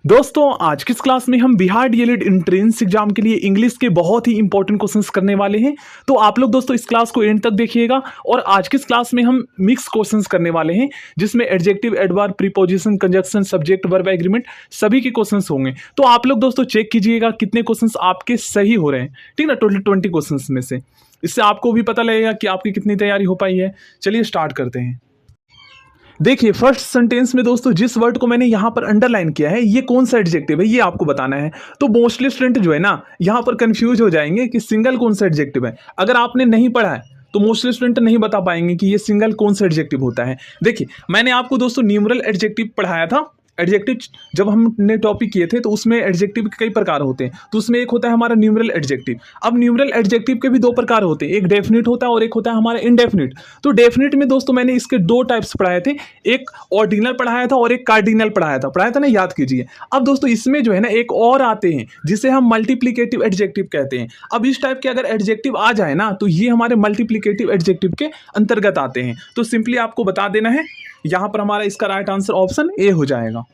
दोस्तों आज की इस क्लास में हम बिहार डीएलएड एंट्रेंस एग्जाम के लिए इंग्लिश के बहुत ही इंपॉर्टेंट क्वेश्चंस करने वाले हैं। तो आप लोग दोस्तों इस क्लास को एंड तक देखिएगा। और आज की इस क्लास में हम मिक्स क्वेश्चंस करने वाले हैं, जिसमें adjective, adverb, preposition, conjunction, subject, verb, agreement सभी के क्वेश्चंस होंगे। तो आप लोग दोस्तों चेक कीजिएगा कितने क्वेश्चंस आपके सही हो रहे हैं, ठीक ना। टोटल 20 क्वेश्चंस में से इससे आपको भी पता लगेगा कि आपकी कितनी तैयारी हो पाई है। चलिए स्टार्ट करते हैं। देखिए फर्स्ट सेंटेंस में दोस्तों जिस वर्ड को मैंने यहाँ पर अंडरलाइन किया है ये कौन सा एडजेक्टिव है ये आपको बताना है। तो मोस्टली स्टूडेंट जो है ना यहाँ पर कंफ्यूज हो जाएंगे कि सिंगल कौन सा एडजेक्टिव है। अगर आपने नहीं पढ़ा है तो मोस्टली स्टूडेंट नहीं बता पाएंगे कि ये सिंगल कौन सा एडजेक्टिव होता है। देखिए मैंने आपको दोस्तों न्यूमरल एडजेक्टिव पढ़ाया था। एडजेक्टिव जब हमने टॉपिक किए थे तो उसमें एडजेक्टिव के कई प्रकार होते हैं। तो उसमें एक होता है हमारा न्यूमरल एडजेक्टिव। अब न्यूमरल एडजेक्टिव के भी दो प्रकार होते हैं, एक डेफिनिट होता है और एक होता है हमारा इनडेफिनिट। तो डेफिनिट में दोस्तों मैंने इसके दो टाइप्स पढ़ाए थे, एक ऑर्डिनल पढ़ाया था और एक कार्डिनल पढ़ाया था ना, याद कीजिए। अब दोस्तों इसमें जो है ना एक और आते हैं जिसे हम मल्टीप्लिकेटिव एडजेक्टिव कहते हैं। अब इस टाइप के अगर एडजेक्टिव आ जाए ना तो ये हमारे मल्टीप्लिकेटिव एडजेक्टिव के अंतर्गत आते हैं। तो सिंपली आपको बता देना है, यहां पर हमारा इसका राइट आंसर ऑप्शन ए हो जाएगा।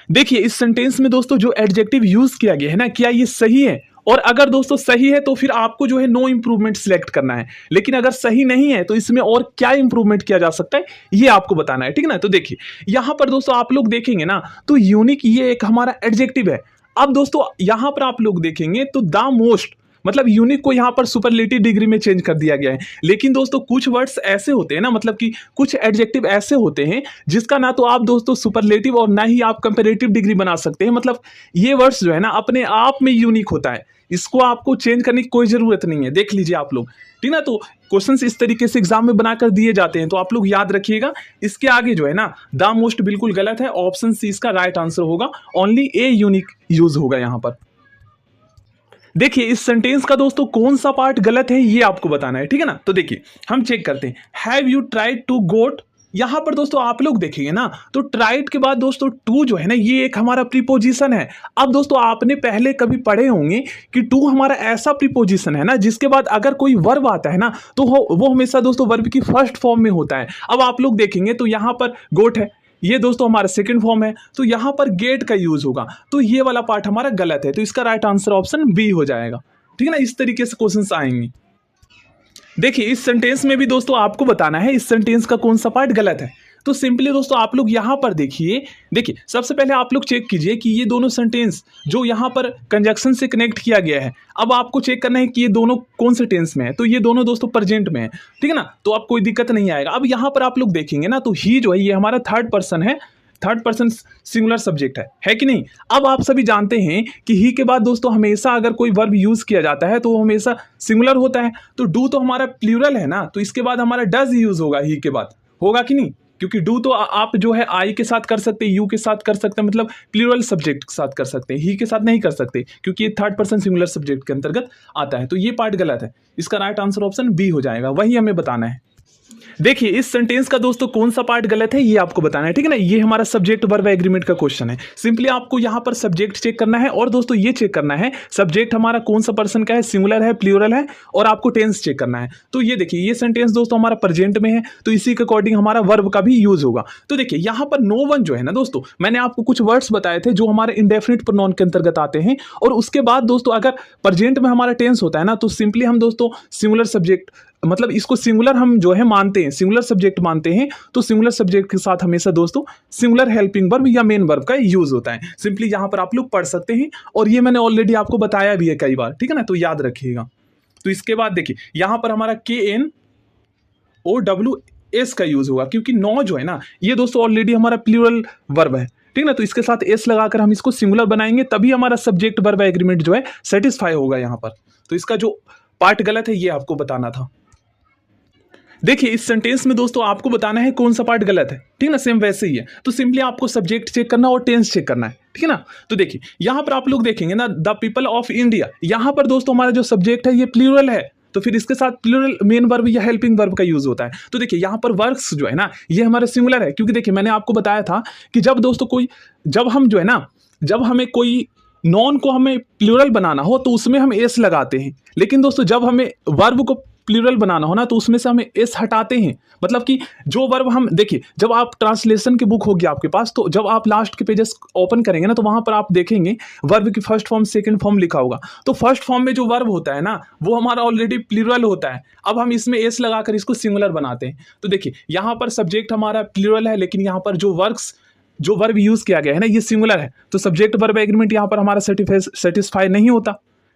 देखिए इस सेंटेंस में दोस्तों जो एडजेक्टिव यूज किया गया है ना, क्या ये सही है? और अगर दोस्तों सही है तो फिर आपको जो है नो इंप्रूवमेंट सिलेक्ट करना है। लेकिन अगर सही नहीं है तो इसमें और क्या इंप्रूवमेंट किया जा सकता है ये आपको बताना है, ठीक है ना। तो देखिए यहां पर दोस्तों आप लोग देखेंगे ना तो यूनिक ये एक हमारा एडजेक्टिव है। अब दोस्तों यहां पर आप लोग देखेंगे तो द मोस्ट मतलब यूनिक को यहां पर सुपरलेटिव डिग्री में चेंज कर दिया गया है। लेकिन दोस्तों कुछ वर्ड्स ऐसे होते हैं ना, मतलब कि कुछ एडजेक्टिव ऐसे होते हैं जिसका ना तो आप दोस्तों सुपरलेटिव और ना ही आप कंपैरेटिव डिग्री बना सकते हैं। मतलब ये वर्ड्स जो है ना अपने आप में यूनिक होता है, इसको आपको चेंज करने की कोई जरूरत नहीं है। देख लीजिए आप लोग, ठीक ना। तो क्वेश्चंस इस तरीके से एग्जाम में बनाकर दिए जाते हैं, तो आप लोग याद रखिएगा। इसके आगे जो है ना द मोस्ट बिल्कुल गलत है, ऑप्शन सी इसका राइट आंसर होगा। ओनली ए यूनिक यूज होगा यहां पर। देखिए इस सेंटेंस का दोस्तों कौन सा पार्ट गलत है ये आपको बताना है, ठीक है ना। तो देखिए हम चेक करते हैं। हैव यू ट्राइड टू गोट, यहां पर दोस्तों आप लोग देखेंगे ना तो ट्राइड के बाद दोस्तों टू जो है ना ये एक हमारा प्रीपोजिशन है। अब दोस्तों आपने पहले कभी पढ़े होंगे कि टू हमारा ऐसा प्रीपोजिशन है ना जिसके बाद अगर कोई वर्ब आता है ना तो वो हमेशा दोस्तों वर्ब की फर्स्ट फॉर्म में होता है। अब आप लोग देखेंगे तो यहां पर गोट है, ये दोस्तों हमारा सेकंड फॉर्म है, तो यहां पर गेट का यूज होगा। तो ये वाला पार्ट हमारा गलत है, तो इसका राइट आंसर ऑप्शन बी हो जाएगा, ठीक है ना। इस तरीके से क्वेश्चंस आएंगे। देखिए इस सेंटेंस में भी दोस्तों आपको बताना है इस सेंटेंस का कौन सा पार्ट गलत है। तो सिंपली दोस्तों आप लोग यहां पर देखिए, सबसे पहले आप लोग चेक कीजिए कि ये दोनों सेंटेंस जो यहां पर कंजक्शन से कनेक्ट किया गया है, अब आपको चेक करना है कि ये दोनों कौन से टेंस में है। तो ये दोनों दोस्तों प्रेजेंट में है, ठीक है ना। तो अब कोई दिक्कत नहीं आएगा। अब यहां पर आप लोग देखेंगे ना तो ही जो है ये हमारा थर्ड पर्सन है, थर्ड पर्सन सिंगुलर सब्जेक्ट है कि नहीं। अब आप सभी जानते हैं कि ही के बाद दोस्तों हमेशा अगर कोई वर्ब यूज किया जाता है तो वो हमेशा सिंगुलर होता है। तो डू तो हमारा प्लूरल है ना, तो इसके बाद हमारा डज यूज होगा ही के बाद, होगा कि नहीं। क्योंकि डू तो आप जो है आई के साथ कर सकते हैं, यू के साथ कर सकते हैं, मतलब प्लूरल सब्जेक्ट के साथ कर सकते हैं, ही के साथ नहीं कर सकते क्योंकि ये थर्ड पर्सन सिंगुलर सब्जेक्ट के अंतर्गत आता है। तो ये पार्ट गलत है, इसका राइट आंसर ऑप्शन बी हो जाएगा, वही हमें बताना है। देखिए इस सेंटेंस का दोस्तों कौन सा पार्ट गलत है ये आपको बताना है, ठीक है ना। ये हमारा सब्जेक्ट वर्ब एग्रीमेंट का क्वेश्चन है। सिंपली आपको यहां पर सब्जेक्ट चेक करना है और दोस्तों ये चेक करना है सब्जेक्ट हमारा कौन सा पर्सन का है, सिंगुलर है, प्लूरल है, और आपको टेंस चेक करना है। तो ये देखिए ये सेंटेंस दोस्तों हमारा प्रेजेंट में है, तो इसी के अकॉर्डिंग हमारा वर्ब का भी यूज होगा। तो देखिए यहां पर नो वन जो है ना दोस्तों, मैंने आपको कुछ वर्ड्स बताए थे जो हमारे इंडेफिनिट प्रोनाउन के अंतर्गत आते हैं। और उसके बाद दोस्तों अगर प्रेजेंट में हमारा टेंस होता है ना तो सिंपली हम दोस्तों सिंगुलर सब्जेक्ट, मतलब इसको सिंगुलर हम जो है मानते हैं, सिंगुलर सब्जेक्ट मानते हैं। तो सिंगुलर सब्जेक्ट के साथ हमेशा दोस्तों सिंगुलर हेल्पिंग वर्ब या मेन वर्ब का यूज होता है। सिंपली यहां पर आप लोग पढ़ सकते हैं और ये मैंने ऑलरेडी आपको बताया भी है कई बार, ठीक है ना। तो याद रखिएगा। तो इसके बाद देखिए यहां पर हमारा KNOWS का यूज होगा, क्योंकि नो जो है ना ये दोस्तों ऑलरेडी हमारा प्लूरल वर्ब है, ठीक है ना। तो इसके साथ एस लगाकर हम इसको सिंगुलर बनाएंगे, तभी हमारा सब्जेक्ट वर्ब एग्रीमेंट जो है सेटिस्फाई होगा यहां पर। तो इसका जो पार्ट गलत है ये आपको बताना था। देखिए इस सेंटेंस में दोस्तों आपको बताना है कौन सा पार्ट गलत है, ठीक है ना। सेम वैसे ही है। तो सिंपली आपको सब्जेक्ट चेक करना और टेंस चेक करना है, ठीक है ना। तो देखिए यहां पर आप लोग देखेंगे ना द पीपल ऑफ इंडिया, यहां पर दोस्तों हमारा जो सब्जेक्ट है ये प्लूरल है, तो फिर इसके साथ प्लूरल मेन वर्ब या हेल्पिंग वर्ब का यूज होता है। तो देखिए यहां पर वर्क्स जो है ना ये हमारा सिंगुलर है, क्योंकि देखिए मैंने आपको बताया था कि जब हम जो है ना, जब हमें कोई नॉन को हमें प्लूरल बनाना हो तो उसमें हम एस लगाते हैं। लेकिन दोस्तों जब हमें वर्ब को प्लूरल बनाना हो ना तो उसमें से हमें एस हटाते हैं। मतलब कि जो वर्ब हम देखिए, जब आप ट्रांसलेशन की बुक होगी आपके पास, तो जब आप लास्ट के पेजेस ओपन करेंगे ना तो वहां पर आप देखेंगे वर्ब की फर्स्ट फॉर्म सेकंड फॉर्म लिखा होगा। तो फर्स्ट फॉर्म में जो वर्ब होता है ना वो हमारा ऑलरेडी प्लूरल होता है। अब हम इसमें एस लगाकर इसको सिंगुलर बनाते हैं। तो देखिए यहाँ पर सब्जेक्ट हमारा प्लूरल है, लेकिन यहाँ पर जो वर्ब यूज किया गया है ना ये सिंगुलर है, तो सब्जेक्ट वर्ब एग्रीमेंट यहाँ पर हमारा सेटिस्फाई नहीं होता।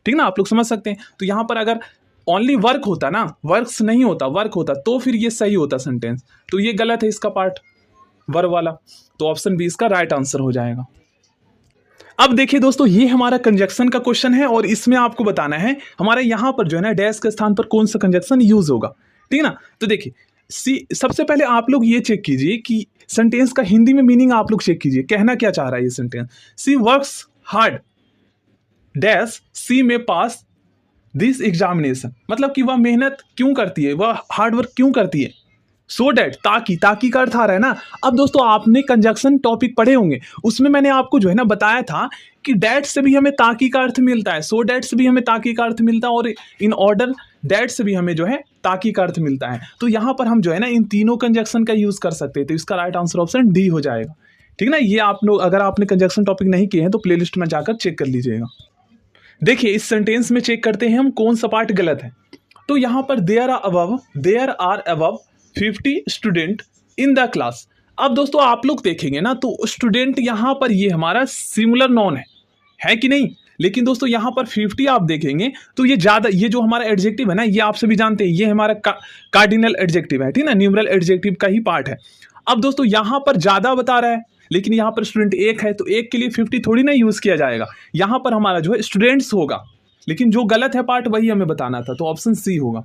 ठीक ना, आप लोग समझ सकते हैं। तो यहाँ पर अगर ओनली वर्क होता ना, वर्क्स नहीं होता, वर्क होता, तो फिर ये सही होता सेंटेंस। तो ये गलत है इसका पार्ट, वर्ब वाला। तो ऑप्शन बी इसका राइट आंसर हो जाएगा। अब देखिए दोस्तों, ये हमारा कंजक्शन का क्वेश्चन है और इसमें आपको बताना है हमारे यहाँ पर जो है ना डैश के स्थान पर कौन सा कंजक्शन यूज होगा। ठीक ना, तो देखिए सबसे पहले आप लोग ये चेक कीजिए कि सेंटेंस का हिंदी में मीनिंग आप लोग चेक कीजिए, कहना क्या चाह रहा है ये सेंटेंस। सी वर्क्स हार्ड डैश सी में पास दिस एग्जामिनेशन, मतलब कि वह मेहनत क्यों करती है, वह हार्ड वर्क क्यों करती है। सो डैट, ताकि का अर्थ आ रहा है ना। अब दोस्तों आपने कंजक्शन टॉपिक पढ़े होंगे, उसमें मैंने आपको जो है ना बताया था कि डैट से भी हमें ताकि का अर्थ मिलता है, सो डैट से भी हमें ताकि का अर्थ मिलता है, और इन ऑर्डर डैट से भी हमें जो है ताकि का अर्थ मिलता है। तो यहाँ पर हम जो है ना इन तीनों कंजक्शन का यूज कर सकते हैं। तो इसका राइट आंसर ऑप्शन डी हो जाएगा। ठीक ना, ये आप लोग अगर आपने कंजक्शन टॉपिक नहीं किए हैं तो प्लेलिस्ट में जाकर चेक कर लीजिएगा। देखिए इस सेंटेंस में चेक करते हैं हम कौन सा पार्ट गलत है। तो यहाँ पर there are above 50 student in the class. अब दोस्तों आप लोग देखेंगे ना तो स्टूडेंट यहाँ पर ये हमारा सिंगुलर नॉन है कि नहीं। लेकिन दोस्तों यहाँ पर 50 आप देखेंगे तो ये ज्यादा, ये जो हमारा एडजेक्टिव है ना ये आप सभी जानते हैं, ये हमारा कार्डिनल एडजेक्टिव है। ठीक ना, न्यूमरल एडजेक्टिव का ही पार्ट है। अब दोस्तों यहाँ पर ज्यादा बता रहा है, लेकिन यहाँ पर स्टूडेंट एक है तो एक के लिए 50 थोड़ी ना यूज किया जाएगा। यहाँ पर हमारा जो है स्टूडेंट्स होगा, लेकिन जो गलत है पार्ट वही हमें बताना था, तो ऑप्शन सी होगा।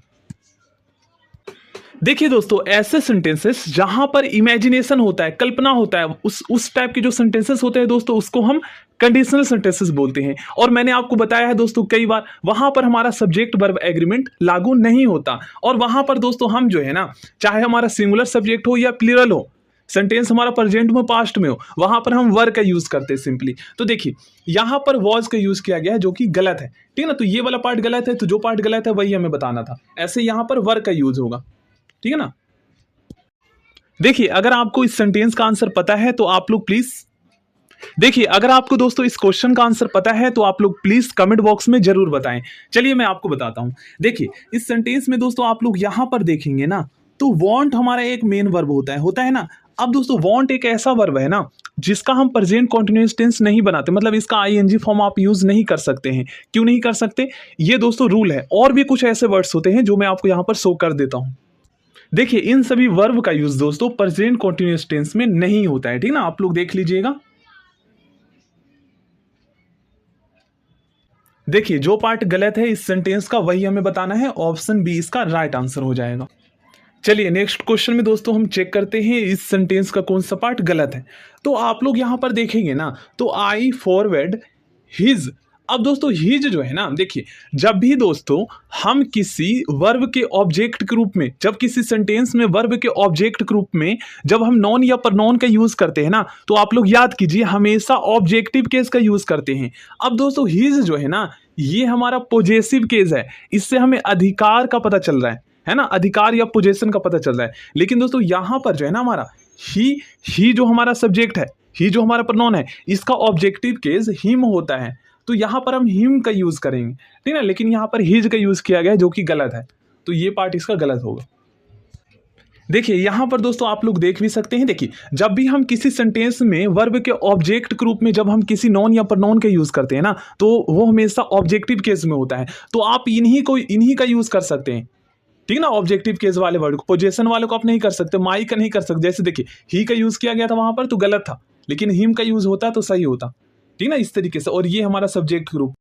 देखिए दोस्तों ऐसे सेंटेंसेस जहां पर इमेजिनेशन होता है, कल्पना होता है, उस टाइप के जो सेंटेंसेस होते हैं दोस्तों उसको हम कंडीशनल सेंटेंसेस बोलते हैं। और मैंने आपको बताया है दोस्तों कई बार, वहां पर हमारा सब्जेक्ट वर्ब एग्रीमेंट लागू नहीं होता। और वहां पर दोस्तों हम जो है ना, चाहे हमारा सिंगुलर सब्जेक्ट हो या प्लूरल हो, सेंटेंस हमारा प्रेजेंट में पास्ट में हो, वहां पर हम वर्ब का यूज करते हैं सिंपली। तो देखिए यहां पर वॉज का यूज किया गया है जो कि गलत है। ठीक है ना, तो ये वाला पार्ट गलत है, तो जो पार्ट गलत है वही हमें बताना था। ऐसे यहां पर वर्ब का यूज होगा। ठीक है ना। देखिए अगर आपको इस सेंटेंस का आंसर पता है तो आप लोग प्लीज देखिए, अगर आपको दोस्तों इस क्वेश्चन का आंसर पता है तो आप लोग प्लीज कमेंट बॉक्स में जरूर बताएं। चलिए मैं आपको बताता हूं। देखिए इस सेंटेंस में दोस्तों आप लोग यहां पर देखेंगे ना तो वांट हमारा एक मेन वर्ब होता है ना। अब दोस्तों वांट एक ऐसा वर्ब है ना जिसका हम प्रेजेंट कंटीन्यूअस टेंस नहीं बनाते, मतलब इसका आईएनजी फॉर्म आप यूज नहीं कर सकते हैं। क्यों नहीं कर सकते, ये दोस्तों रूल है। और भी कुछ ऐसे वर्ड्स होते हैं जो मैं आपको यहां पर शो कर देता हूं। देखिए इन सभी वर्ब का यूज दोस्तों प्रेजेंट कंटीन्यूअस टेंस में नहीं होता है। ठीक ना, आप लोग देख लीजिएगा। देखिए जो पार्ट गलत है इस सेंटेंस का वही हमें बताना है। ऑप्शन बी इसका राइट आंसर हो जाएगा। चलिए नेक्स्ट क्वेश्चन में दोस्तों हम चेक करते हैं इस सेंटेंस का कौन सा पार्ट गलत है। तो आप लोग यहां पर देखेंगे ना तो आई फॉरवर्ड हिज। अब दोस्तों हिज जो है ना, देखिए जब भी दोस्तों हम किसी वर्ब के ऑब्जेक्ट के रूप में, जब किसी सेंटेंस में वर्ब के ऑब्जेक्ट के रूप में जब हम नॉन या प्रनॉन का यूज करते हैं ना, तो आप लोग याद कीजिए हमेशा ऑब्जेक्टिव केस का यूज करते हैं। अब दोस्तों हिज जो है ना ये हमारा पोजेसिव केस है, इससे हमें अधिकार का पता चल रहा है ना, अधिकार या पोजेशन का पता चल रहा है। लेकिन दोस्तों यहां पर जो है ना हमारा ही जो हमारा सब्जेक्ट है, ही जो हमारा प्रनॉन है, इसका ऑब्जेक्टिव केस हिम होता है। तो यहां पर हम हिम का यूज करेंगे। ठीक है, लेकिन यहां पर हिज का यूज किया गया है जो कि गलत है। तो ये पार्ट इसका गलत होगा। देखिए यहां पर दोस्तों आप लोग देख भी सकते हैं। देखिए जब भी हम किसी सेंटेंस में वर्ब के ऑब्जेक्ट के रूप में जब हम किसी नॉन या प्रनॉन का यूज करते हैं ना, तो वो हमेशा ऑब्जेक्टिव केस में होता है। तो आप इन्हीं का यूज कर सकते हैं। ठीक ना, ऑब्जेक्टिव केस वाले वर्ड को, पोजेशन वाले को आप नहीं कर सकते, माई का नहीं कर सकते। जैसे देखिए ही का यूज किया गया था वहां पर तो गलत था, लेकिन हिम का यूज होता तो सही होता। ठीक ना, इस तरीके से। और ये हमारा सब्जेक्ट ग्रुप।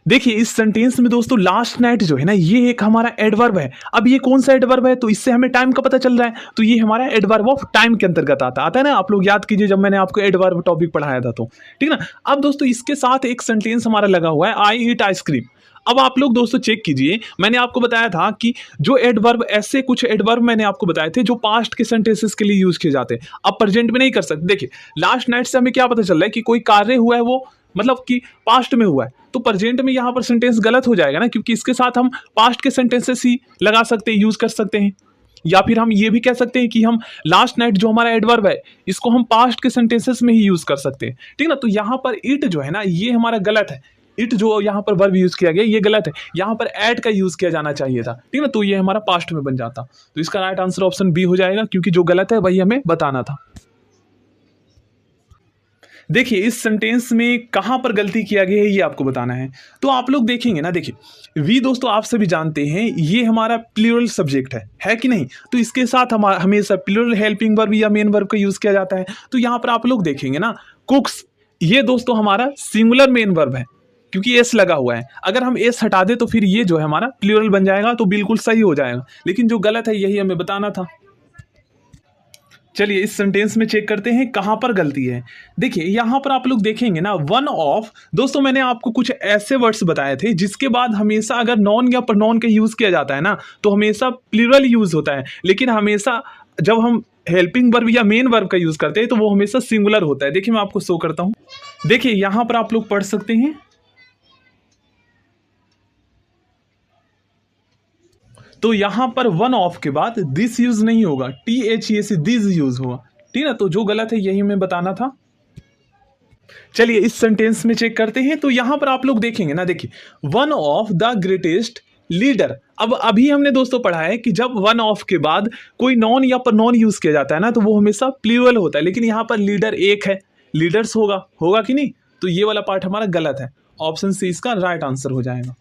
देखिए इस सेंटेंस में दोस्तों लास्ट नाइट जो है ना ये एक हमारा एडवर्ब है। अब ये कौन सा एडवर्ब है, तो इससे हमें टाइम का पता चल रहा है। तो ये हमारा एडवर्ब ऑफ टाइम के अंतर्गत आता है ना। आप लोग याद कीजिए जब मैंने आपको एडवर्ब टॉपिक पढ़ाया था तो। ठीक ना। अब दोस्तों इसके साथ एक सेंटेंस हमारा लगा हुआ है, आई ईट आइसक्रीम। अब आप लोग दोस्तों चेक कीजिए, मैंने आपको बताया था कि जो एडवर्ब, ऐसे कुछ एडवर्ब मैंने आपको बताए थे जो पास्ट के सेंटेंसेस के लिए यूज किए जाते हैं, अब प्रेजेंट में नहीं कर सकते। देखिए लास्ट नाइट से हमें क्या पता चल रहा है कि कोई कार्य हुआ है, वो मतलब कि पास्ट में हुआ है, तो प्रेजेंट में यहाँ पर सेंटेंस गलत हो जाएगा ना, क्योंकि इसके साथ हम पास्ट के सेंटेंसेस ही लगा सकते हैं, यूज कर सकते हैं। या फिर हम ये भी कह सकते हैं कि हम लास्ट नाइट जो हमारा एडवर्ब है इसको हम पास्ट के सेंटेंसेस में ही यूज कर सकते हैं, ठीक ना। तो यहाँ पर इट जो है ना ये हमारा गलत है, इट जो यहाँ पर वर्ब यूज किया गया ये गलत है, यहाँ पर एट का यूज किया जाना चाहिए था, ठीक ना। तो ये हमारा पास्ट में बन जाता, तो इसका राइट आंसर ऑप्शन बी हो जाएगा, क्योंकि जो गलत है वही हमें बताना था। देखिए इस सेंटेंस में कहां पर गलती किया गया है ये आपको बताना है। तो आप लोग देखेंगे ना, देखिए वी दोस्तों आप सभी जानते हैं ये हमारा प्लूरल सब्जेक्ट है कि नहीं। तो इसके साथ हम हमेशा प्लूरल हेल्पिंग वर्ब या मेन वर्ब का यूज किया जाता है। तो यहाँ पर आप लोग देखेंगे ना कुक्स, ये दोस्तों हमारा सिंगुलर मेन वर्ब है, क्योंकि एस लगा हुआ है। अगर हम एस हटा दे तो फिर ये जो है हमारा प्लूरल बन जाएगा, तो बिल्कुल सही हो जाएगा। लेकिन जो गलत है यही हमें बताना था। चलिए इस सेंटेंस में चेक करते हैं कहां पर गलती है। देखिए यहां पर आप लोग देखेंगे ना वन ऑफ, दोस्तों मैंने आपको कुछ ऐसे वर्ड्स बताए थे जिसके बाद हमेशा अगर नॉन या प्रोनाउन का यूज किया जाता है ना तो हमेशा प्लूरल यूज होता है, लेकिन हमेशा जब हम हेल्पिंग वर्ब या मेन वर्ब का यूज करते हैं तो वो हमेशा सिंगुलर होता है। देखिए मैं आपको शो करता हूं, देखिए यहां पर आप लोग पढ़ सकते हैं, तो यहां पर वन ऑफ के बाद दिस यूज नहीं होगा, THES दिस यूज होगा, ठीक है। तो जो गलत है यही हमें बताना था। चलिए इस सेंटेंस में चेक करते हैं। तो यहां पर आप लोग देखेंगे ना, देखिए one of the greatest leader. अब अभी हमने दोस्तों पढ़ा है कि जब वन ऑफ के बाद कोई नॉन या प्रोनाउन यूज किया जाता है ना तो वो हमेशा प्लूरल होता है, लेकिन यहां पर लीडर एक है, लीडर्स होगा कि नहीं। तो ये वाला पार्ट हमारा गलत है, ऑप्शन सी इसका राइट आंसर हो जाएगा।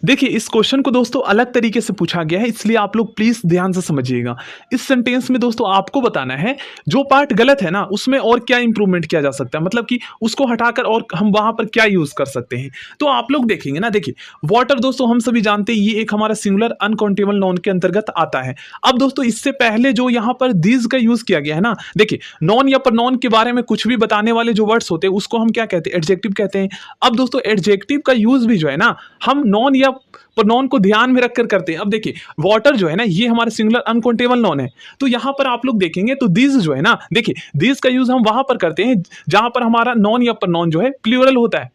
देखिए इस क्वेश्चन को दोस्तों अलग तरीके से पूछा गया है, इसलिए आप लोग प्लीज ध्यान से समझिएगा। इस सेंटेंस में दोस्तों आपको बताना है जो पार्ट गलत है ना उसमें और क्या इंप्रूवमेंट किया जा सकता है, मतलब कि उसको हटाकर और हम वहां पर क्या यूज कर सकते हैं। तो आप लोग देखेंगे ना, देखिए वाटर दोस्तों हम सभी जानते हैं ये एक हमारा सिंगुलर अनकाउंटेबल नाउन के अंतर्गत आता है। अब दोस्तों इससे पहले जो यहाँ पर दिस का यूज किया गया है ना, देखिए नॉन या प्रोनाउन के बारे में कुछ भी बताने वाले जो वर्ड्स होते हैं उसको हम क्या कहते हैं, एडजेक्टिव कहते हैं। अब दोस्तों एडजेक्टिव का यूज भी जो है ना हम नॉन या प्रोनाउन को ध्यान में रखकर करते हैं। अब देखिए वाटर जो है ना ये हमारे सिंगुलर अनकाउंटेबल नाउन है, तो यहां पर आप लोग देखेंगे तो दिस जो है ना, देखिए दिस का यूज हम वहां पर करते हैं जहां पर हमारा नॉन या प्रोनाउन जो है प्लूरल होता है।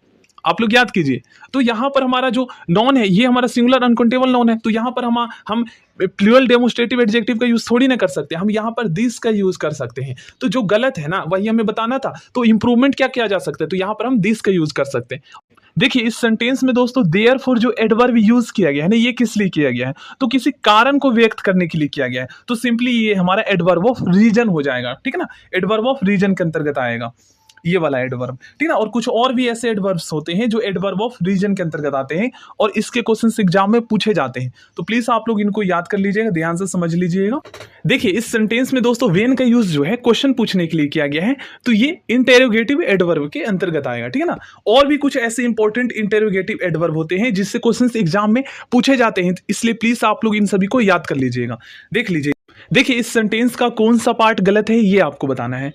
आप लोग याद कीजिए, तो यहां पर हमारा जो नॉन है ये हमारा सिंगुलर अनकाउंटेबल नाउन है, तो यहां पर हम प्लूरल डेमोस्ट्रेटिव एडजेक्टिव का यूज थोड़ी ना कर सकते, हम यहां पर दिस का यूज कर सकते हैं। तो जो गलत है ना वही हमें बताना था। तो इंप्रूवमेंट क्या किया जा सकता है, तो यहां पर हम दिस का यूज कर सकते हैं। देखिए इस सेंटेंस में दोस्तों देयरफॉर जो एडवर्ब यूज किया गया है ना ये किस लिए किया गया है, तो किसी कारण को व्यक्त करने के लिए किया गया है। तो सिंपली ये हमारा एडवर्ब ऑफ रीजन हो जाएगा, ठीक है ना, एडवर्ब ऑफ रीजन के अंतर्गत आएगा ये वाला एडवर्ब, ठीक है ना। और कुछ और भी ऐसे एडवर्ब्स होते हैं जो एडवर्ब ऑफ रीजन के अंतर्गत आते हैं और इसके क्वेश्चंस एग्जाम में पूछे जाते हैं। तो प्लीज आप लोग इनको याद कर लीजिएगा, ध्यान से समझ लीजिएगा। देखिए इस सेंटेंस में दोस्तों वेन का यूज जो है क्वेश्चन पूछने के लिए किया गया है, तो ये इंटेरोगेटिव एडवर्ब के अंतर्गत आएगा, ठीक है ना। और भी कुछ ऐसे इंपॉर्टेंट इंटेरोगेटिव एडवर्ब होते हैं जिससे क्वेश्चंस एग्जाम में पूछे जाते हैं, इसलिए प्लीज आप लोग इन सभी को याद कर लीजिएगा। देख लीजिए, देखिए इस सेंटेंस का कौन सा पार्ट गलत है ये आपको बताना है।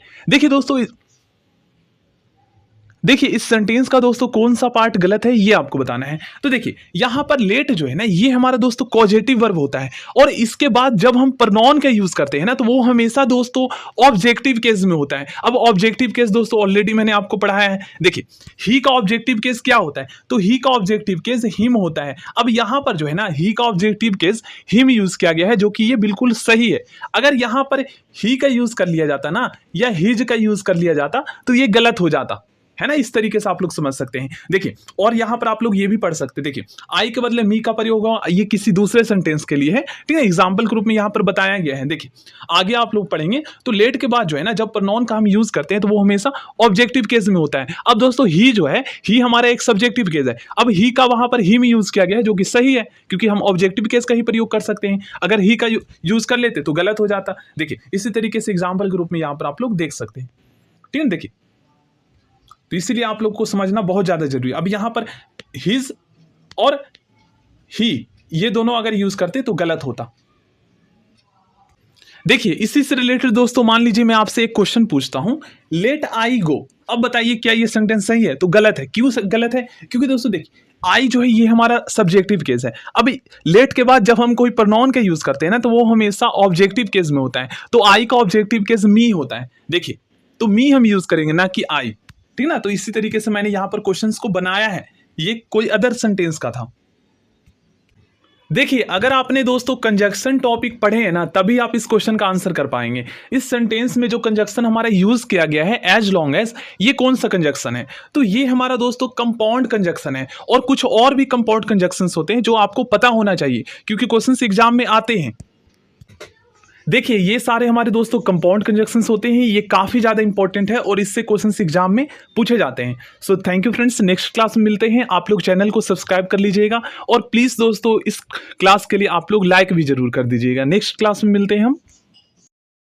देखिए इस सेंटेंस का दोस्तों कौन सा पार्ट गलत है ये आपको बताना है। तो देखिए यहां पर लेट जो है ना ये हमारा दोस्तों कॉजेटिव वर्ब होता है, और इसके बाद जब हम प्रोनाउन का यूज करते हैं ना तो वो हमेशा दोस्तों ऑब्जेक्टिव केस में होता है। अब ऑब्जेक्टिव केस दोस्तों ऑलरेडी मैंने आपको पढ़ाया है। देखिए ही का ऑब्जेक्टिव केस क्या होता है, तो ही का ऑब्जेक्टिव केस हिम होता है। अब यहां पर जो है ना ही का ऑब्जेक्टिव केस हिम यूज किया गया है, जो कि ये बिल्कुल सही है। अगर यहां पर ही का यूज कर लिया जाता ना या हिज का यूज कर लिया जाता तो ये गलत हो जाता है ना। इस तरीके से आप लोग समझ सकते हैं। देखिए और यहां पर आप लोग ये भी पढ़ सकते हैं, देखिए आई के बदले मी का प्रयोग होगा, ये किसी दूसरे सेंटेंस के लिए है, ठीक है, एग्जांपल के रूप में यहां पर बताया गया है। देखिए आगे आप लोग पढ़ेंगे तो लेट के बाद जो है ना जब प्रोनाउन का हम यूज करते हैं तो वो हमेशा ऑब्जेक्टिव केस में होता है। अब दोस्तों ही जो है ही हमारा एक सब्जेक्टिव केस है, अब ही का वहां पर ही में यूज किया गया है जो कि सही है, क्योंकि हम ऑब्जेक्टिव केस का ही प्रयोग कर सकते हैं। अगर ही का यूज कर लेते तो गलत हो जाता। देखिए इसी तरीके से एग्जाम्पल के रूप में यहां पर आप लोग देख सकते हैं, ठीक है। देखिए तो इसीलिए आप लोग को समझना बहुत ज्यादा जरूरी है। अब यहां पर हिज और ही ये दोनों अगर यूज करते तो गलत होता। देखिए इसी से रिलेटेड दोस्तों मान लीजिए मैं आपसे एक क्वेश्चन पूछता हूं, लेट आई गो। अब बताइए क्या ये सेंटेंस सही है, तो गलत है। क्यों गलत है, क्योंकि दोस्तों देखिए आई जो है ये हमारा सब्जेक्टिव केस है। अब लेट के बाद जब हम कोई प्रोनाउन का यूज करते हैं ना तो वो हमेशा ऑब्जेक्टिव केस में होता है, तो आई का ऑब्जेक्टिव केस मी होता है। देखिए तो मी हम यूज करेंगे ना कि आई, ठीक ना। तो इसी तरीके से मैंने यहाँ पर क्वेश्चंस को बनाया है, ये कोई अदर सेंटेंस का था। देखिए, अगर आपने दोस्तों कंजक्शन टॉपिक पढ़े हैं ना, तभी आप इस क्वेश्चन का आंसर कर पाएंगे। इस सेंटेंस में जो कंजक्शन हमारा यूज किया गया है, एज लॉन्ग एज, ये कौन सा कंजक्शन है? तो ये हमारा दोस्तों कंपाउंड कंजक्शन है। और कुछ और भी कंपाउंड कंजक्शंस होते हैं जो आपको पता होना चाहिए, क्योंकि क्वेश्चंस एग्जाम में आते हैं। देखिए, ये सारे हमारे दोस्तों कंपाउंड कंजक्शंस होते हैं, ये काफ़ी ज़्यादा इंपॉर्टेंट है और इससे क्वेश्चंस एग्जाम में पूछे जाते हैं। So thank you friends, next class में मिलते हैं। आप लोग चैनल को सब्सक्राइब कर लीजिएगा और प्लीज़ दोस्तों इस क्लास के लिए आप लोग लाइक भी जरूर कर दीजिएगा। नेक्स्ट क्लास में मिलते हैं हम।